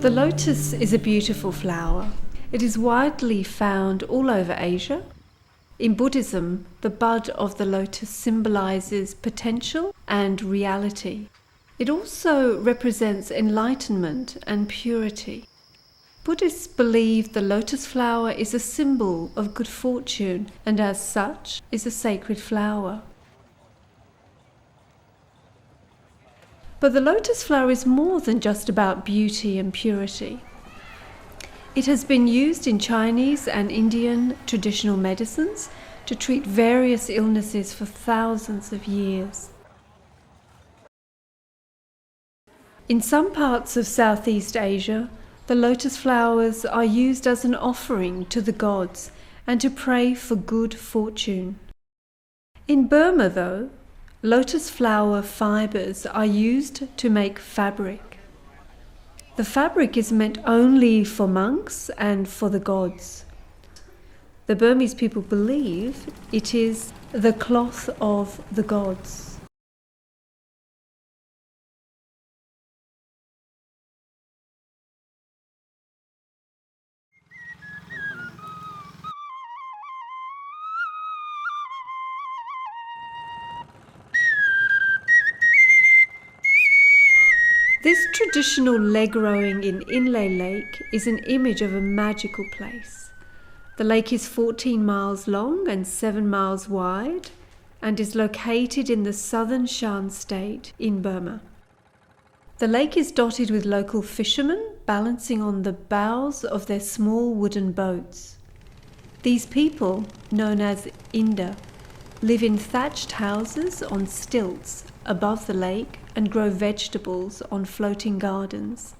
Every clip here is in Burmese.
The lotus is a beautiful flower. It is widely found all over Asia. In Buddhism, the bud of the lotus symbolizes potential and reality. It also represents enlightenment and purity. Buddhists believe the lotus flower is a symbol of good fortune and as such is a sacred flower. But the lotus flower is more than just about beauty and purity. It has been used in Chinese and Indian traditional medicines to treat various illnesses for thousands of years. In some parts of Southeast Asia, the lotus flowers are used as an offering to the gods and to pray for good fortune. In Burma, though, lotus flower fibres are used to make fabric. The fabric is meant only for monks and for the gods. The Burmese people believe it is the cloth of the gods. This traditional leg rowing in Inle Lake is an image of a magical place. The lake is 14 miles long and 7 miles wide and is located in the southern Shan state in Burma. The lake is dotted with local fishermen balancing on the bows of their small wooden boats. These people, known as Inda, live in thatched houses on stilts above the lake and grow vegetables on floating gardens.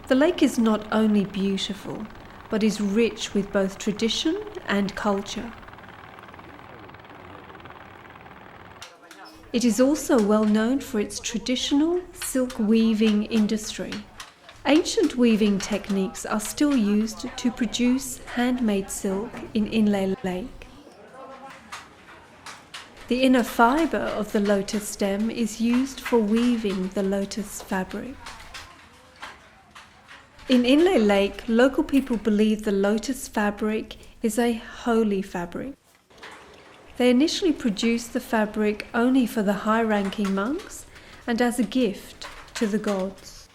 The lake is not only beautiful, but is rich with both tradition and culture. It is also well known for its traditional silk weaving industry. Ancient weaving techniques are still used to produce handmade silk in Inle Lake. The inner fibre of the lotus stem is used for weaving the lotus fabric. In Inle Lake, local people believe the lotus fabric is a holy fabric. They initially produced the fabric only for the high-ranking monks and as a gift to the gods.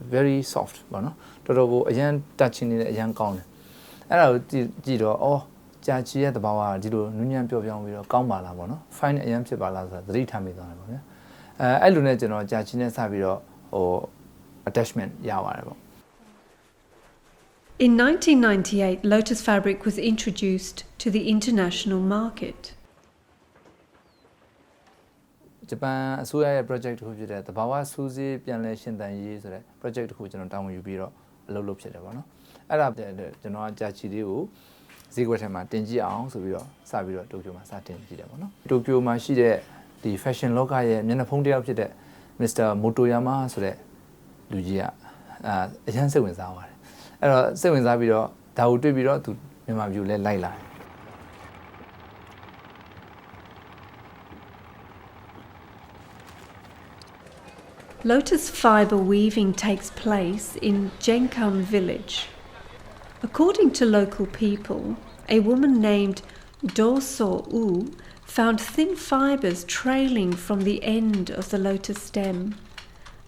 Very soft, attachment. In 1998, lotus fabric was introduced to the international market. Japan Suya project who did the Bawa Suzy, Pianle Shindan project who General you be a low chedabano. Arab the General Jachidu, Ziguatema, Tenji Ang, Sabiro, Tokyo Masatin Gidabano. Tokyo Mashide, the fashion local, Menapondia of the Mr. Motoyama, so that Lugia, a Jansen with our. စိတ်ဝင်စားပြီးတော့ဒါကိုတွေ့ပြီးတော့သူမြန်မာပြည်လဲလိုက်လာတယ် Lotus fibre weaving takes place in Jenkum village. According to local people, a woman named Dorsaw Wu found thin fibres trailing from the end of the lotus stem.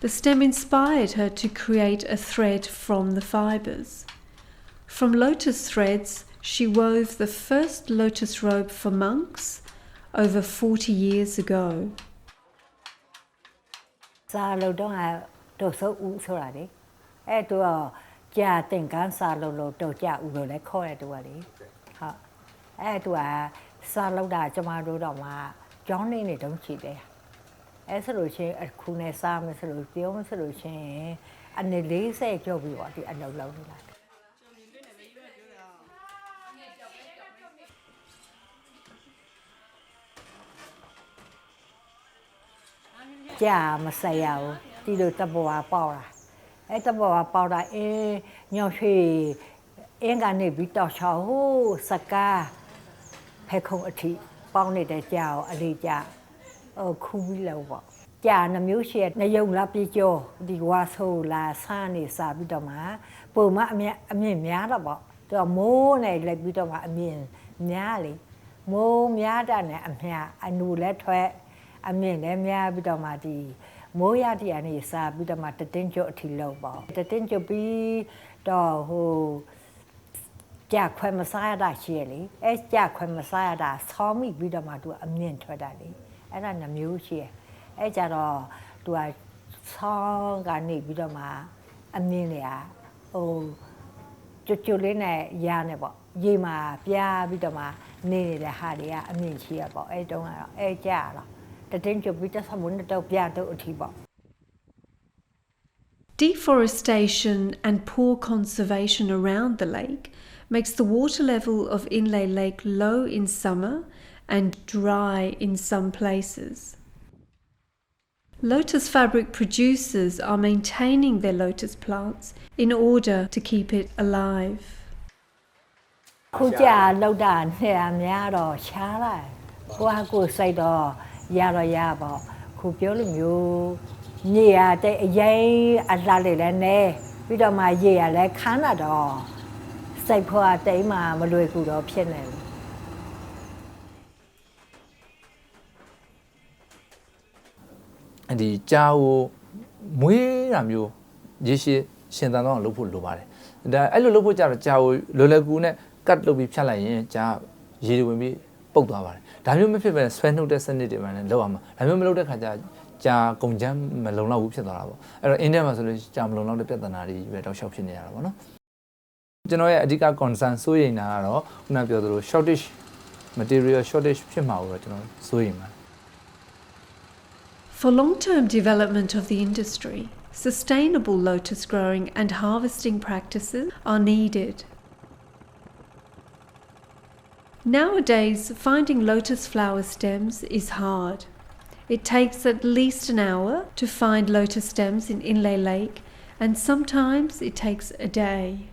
The stem inspired her to create a thread from the fibres. From lotus threads, she wove the first lotus robe for monks over 40 years ago. စာလုံးတော့တော့ဆိုဦးဆိုတာလေအဲ့တော့ကြာတင်ကန်းစာလုံးလို့တော့ကြာဦးလို့လည်းခေါ်ရတူပါလေဟုတ်အဲ့တူကစာလုံးတာကျမတို့တော့မှကျောင်းနေတုန်းချီတယ်အဲ့ဆိုလို့ချင်းအခုနဲ့စားမယ်ဆိုလို့ပြောမယ်ဆိုလို့ချင်းအနေ40ကျော်ပြီပေါ့ဒီအလုံးလုံးနေတာကြာမဆက်ရဘူးဒီလိုတဘောပေါက်တာအဲ့တဘောပေါက်တာညောင်ရွှေအင်းကနေပြီးတော့ချောဟိုစကားဖဲခုံအထိပေါင်းနေတဲ့ကြာကိုအလေးကြာခူးပြီးလို့ပေါ့ကြာနှမျိုးရှိနှယုံလာပြေကျော်ဒီဝါဆိုလာဆန်းနေစားပြီးတော့မှပုံမအမြင့်များတော့ပေါ့သူကမိုးနဲ့လိုက်ပြီးတော့မှအမြင့်များလေမိုးများတာနဲ့အမြအနူလက်ထွက်အမြင့်လည်းများပြီးတော့မှဒီမိုးရတဲ့အနေစားပြီးတော့မှတတင်းကျုပ်အထီလောက်ပေါ့တတင်းကျုပ်ပြီးတော့ဟိုကြာခွဲမစားရတာရှိရလေအဲကြာခွဲမစားရတာဆောင်းမိပြီးတော့မှသူအမြင့်ထွက်တာလေအဲ့ဒါနှမျိုးရှိရအဲကြတော့သူကဆောင်းကနေပြီးတော့မှအမြင့်တွေကဟိုကျွတ်လေးနဲ့ရနေပေါ့ရေမှာပြားပြီးတော့မှနေနေတဲ့ဟာတွေကအမြင့်ရှိရပေါ့အဲတုန်းကတော့အဲကြာတော့Deforestation and poor conservation around the lake makes the water level of Inle Lake low in summer and dry in some places. Lotus fabric producers are maintaining their lotus plants in order to keep it alive. ခုကြာလောက်တာနဲ့အများတော့ရှားလိုက်ကိုစိတ်တော့ရတော့ရပေါ့ခုပြောလို့မျိုးညရတဲ့အရင်အလှလေးလည်းနဲပြီးတော့မှရေရလည်းခမ်းတာတော့စိတ်ဖွာတိမ်မှမလွယ်ကူတော့ဖြစ်နေတယ်အဲ့ဒီကြာကိုမွေးတာမျိုးရေရှည်ရှင်သန်တော့လုပ်ဖို့လိုပါတယ်ဒါအဲ့လိုလုပ်ဖို့ကြတော့ကြာကိုလွယ်လွယ်ကူနဲ့ကတ်လုပ်ပြီးဖြတ်လိုက်ရင်ကြာရေတွေဝင်ပြီးပုတ်သွားပါတယ်ဒါမျိုးမဖြစ်ပဲဆွဲနှုတ်တဲ့စနစ်တွေမှလည်းလောက်အောင်ဒါမျိုးမလုပ်တဲ့ခါကျကြာကုန်ချမ်းမလုံလောက်ဘူးဖြစ်သွားတာပေါ့အဲ့တော့အင်းထဲမှာဆိုလို့ကြာမလုံလောက်တဲ့ပြဿနာတွေပဲတောက်လျှောက်ဖြစ်နေရတာပေါ့နော်ကျွန်တော်ရဲ့အဓိက concern စိုးရိမ်တာကတော့ခုနပြောသလို shortage material shortage ဖြစ်မှာကိုကျွန်တော်စိုးရိမ်ပါတယ် For long-term development of the industry, sustainable lotus growing and harvesting practices are needed. Nowadays, finding lotus flower stems is hard. It takes at least an hour to find lotus stems in Inle Lake, and sometimes it takes a day.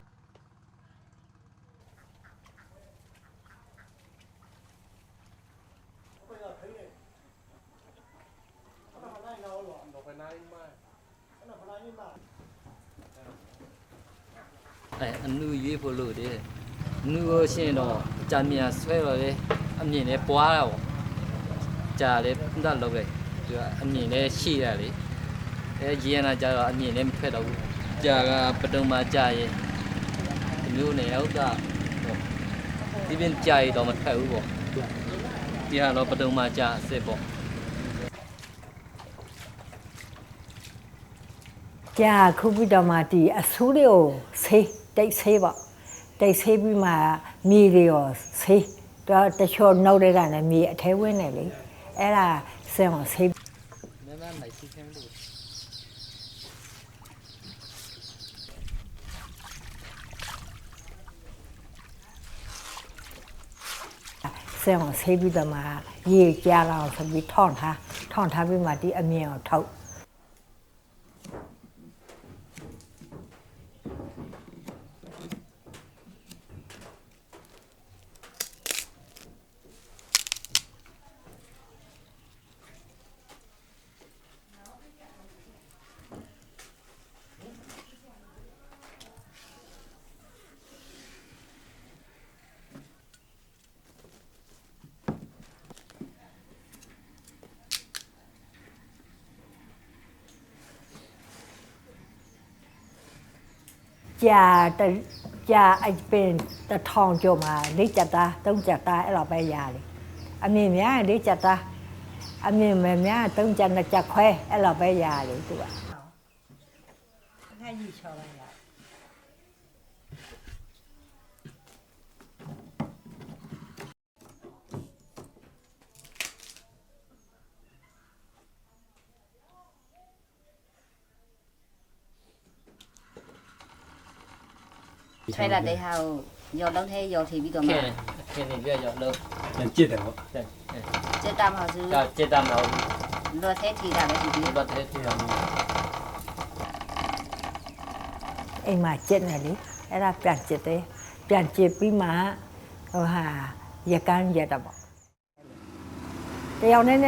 Anu ye polo de nu shin do cha mia swai lo le a myin le pwa la bo cha le da lo be tu a myin le shi la le ye na cha do a myin le ma phwet do bu cha ga patung ma cha ye myu ne out da ti bin cha ye do ma phwet bu bo ti ha lo patung ma cha sit bo ကြာခုပြီးတော့မှဒီအဆိုးလေးကိုဆေးတိတ်ဆေးပေါ့တိတ်ဆေးပြီးမှမြေတွေရောဆေးတော့တချို့နှုတ်တွေကလည်းမြေအထဲဝင်နေလေအဲ့ဒါဆင်းအောင်ဆေးဆင်းအောင်ဆေးပြီးတော့မှရေကြာလာအောင်ဆိုပြီးထောင်းထားပြီးမှဒီအမြင်ကိုထုတ် ကြာအိပင်တထောင်ကျော်မှာလေးချက်သားသုံးချက်သားအဲ့လိုပဲရတယ်အမြင်များလေးချက်သားအမြင်များသုံးချက်နှစ်ချက်ခွဲအဲ့လိုပဲရတယ်သူကအဲ့ဒီချောလိုက်ရ吹了的好，摇楼梯摇梯比较 ခဲ 慢， ခဲနေပြရောက်လို့ ကြည့်တယ်ပေါ့ တဲ့ 这大毛是 ဒါจิตတမော 落梯梯大的是比 ဘာတဲ့ထီအောင် အိမ်မှာကျက်နေလေအဲ့ဒါပြန်ကျက်တယ်ပြန်ကျက်ပြီးမှဟိုဟာရကန်းရတော့ပေါ့တယောက်နည်း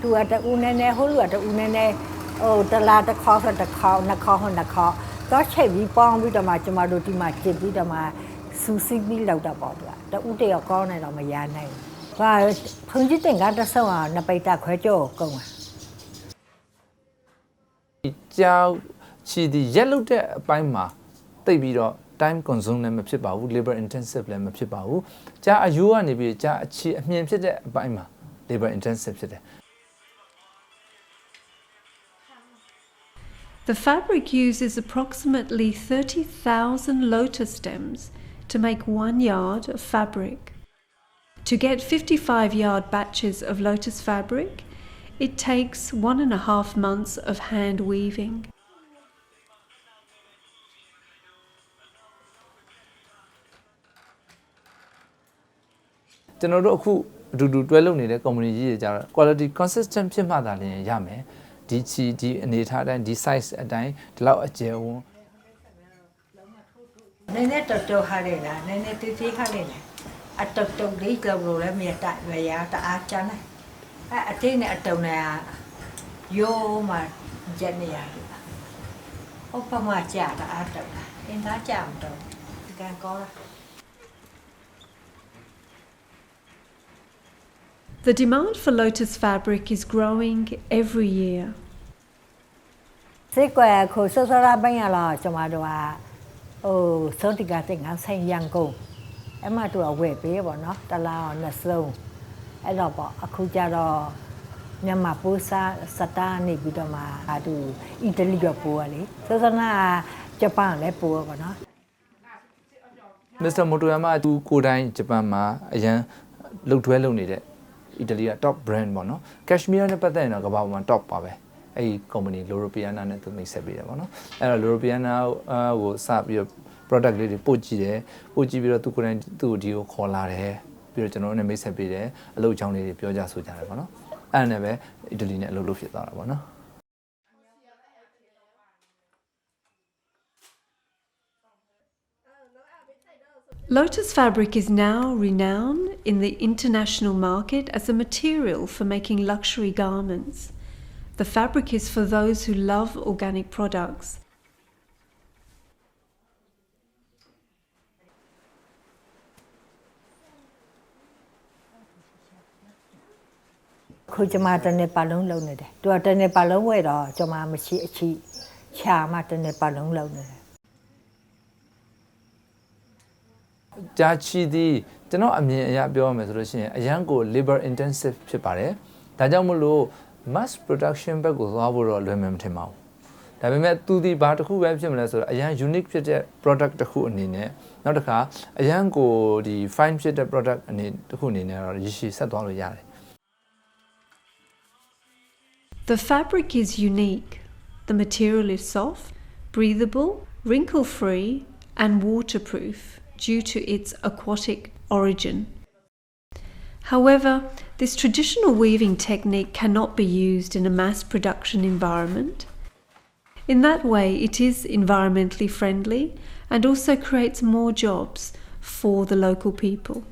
သူကတူနည်းနည်းဟိုလူကတူနည်းနည်းဟိုတလားတစ်ခေါက်ဆိုတစ်ခေါက်နှစ်ခေါက်ဟိုနှစ်ခေါက်တော့ချိန်ပြီးပေါင်းပြီးတော့မှကျမတို့ဒီမှာကျစ်ပြီးတော့မှစူစီပြီးလောက်တော့ပေါ့သူကတူတယောက်ကောင်းနေတော့မရနိုင်ဘူးဘာဖုန်ကြီးတင်ကတဆောင်းအောင်နှစ်ပိတ်တာခွဲကြောကုန်อ่ะ ကြောက်ချီဒီရက်လုတ်တဲ့အပိုင်းမှာတိတ်ပြီးတော့ time consume လည်းမဖြစ်ပါဘူး labor intensive လည်းမဖြစ်ပါဘူးကြာအယိုးကနေပြီးကြာအချီအမြင်ဖြစ်တဲ့အပိုင်းမှာ labor intensive ဖြစ်တယ် The fabric uses approximately 30,000 lotus stems to make 1 yard of fabric. To get 55-yard batches of lotus fabric, it takes 1.5 months of hand weaving. ကျွန်တော်တို့အခုအတူတူတွဲလုပ်နေတဲ့ company ကြီးတွေကြတော့ quality consistent ဖြစ်မှသာလျှင်ရမယ်ဒီချီဒီအနေထားအတိုင်းဒီ size အတိုင်းဒီလောက်အကျယ်ဝန်း နည်းနည်းတော်ဟာလေလားနည်းနည်းတေးခါလေလားအတုတ်လေးကြောက်လို့လည်းမြတ်တရတအားချမ်းတယ်အတေးနဲ့အတုံနဲ့ရိုးမှကျက်နေရတယ်ဟုတ်ပါမှကြာတအားတုတ်အင်းသားကြာမတော့ဒီကံကောလား The demand for lotus fabric is growing every year. စိတ်ကွယ်ခုစောစောရပိုင်းရလားကျမတို့ကဟိုစောတိကတဲ့ငါဆိုင်ရန်ကုန်အမတို့ကဝယ်ပေးပေါ့နော်တလားအောင်နှစ်စုံအဲ့တော့ပေါ့အခုကျတော့မြန်မာပိုးစားစတာနေပြီးတော့မှဟာသူအီတလီကပိုးရလေစောစောနာဂျပန်လည်းပိုးပေါ့နော် Mr. Motoyama သူကိုယ်တိုင်ဂျပန်မှာအရန်လှုပ်ထွဲလုပ်နေတဲ့အီတလီက top brand ပေါ့နော် Cashmere နဲ့ပတ်သက်ရင်တော့ကမ္ဘာပေါ်မှာ top ပါပဲအဲ့ဒီ company Loropiana နဲ့သူမိတ်ဆက်ပေးတယ်ပေါ့နော်အဲ့တော့ Loropiana ကိုစပြီးတော့ product လေးတွေပို့ကြည့်တယ်ပို့ကြည့်ပြီးတော့သူကိုယ်တိုင်သူ့ကိုဒီကိုခေါ်လာတယ်ပြီးတော့ကျွန်တော်တို့နဲ့မိတ်ဆက်ပေးတယ်အလုပ်အကြောင်းလေးတွေပြောကြဆိုကြတယ်ပေါ့နော်အဲ့ဒါနဲ့ပဲအီတလီနဲ့အလုပ်လုပ်ဖြစ်သွားတာပေါ့နော် Lotus fabric is now renowned in the international market as a material for making luxury garments. The fabric is for those who love organic products. ခုကျမတနေ့ပါလုံးလုံးနေတယ်သူကတနေ့ပါလုံးဝဲတော့ကျမမရှိအချီချာမှတနေ့ပါလုံးလုံးနေတယ် ကြာချီဒီကျွန်တော်အမြင်အရပြောရမယ်ဆိုလို့ရှိရင်အရန်ကို labor intensive ဖြစ်ပါတယ်ဒါကြောင့်မလို့ mass production ဘက်ကိုသွားဖို့တော့လွယ်မယ်မထင်ပါဘူးဒါပေမဲ့သူဒီဘာတစ်ခုပဲဖြစ်မလဲဆိုတော့အရန် unique ဖြစ်တဲ့ product တစ်ခုအနေနဲ့နောက်တစ်ခါအရန်ကိုဒီ fine ဖြစ်တဲ့ product အနေတစ်ခုအနေနဲ့တော့ရရှိဆက်သွားလို့ရတယ် The fabric is unique. The material is soft, breathable, wrinkle-free, and waterproof due to its aquatic origin. However, this traditional weaving technique cannot be used in a mass production environment. In that way, it is environmentally friendly and also creates more jobs for the local people.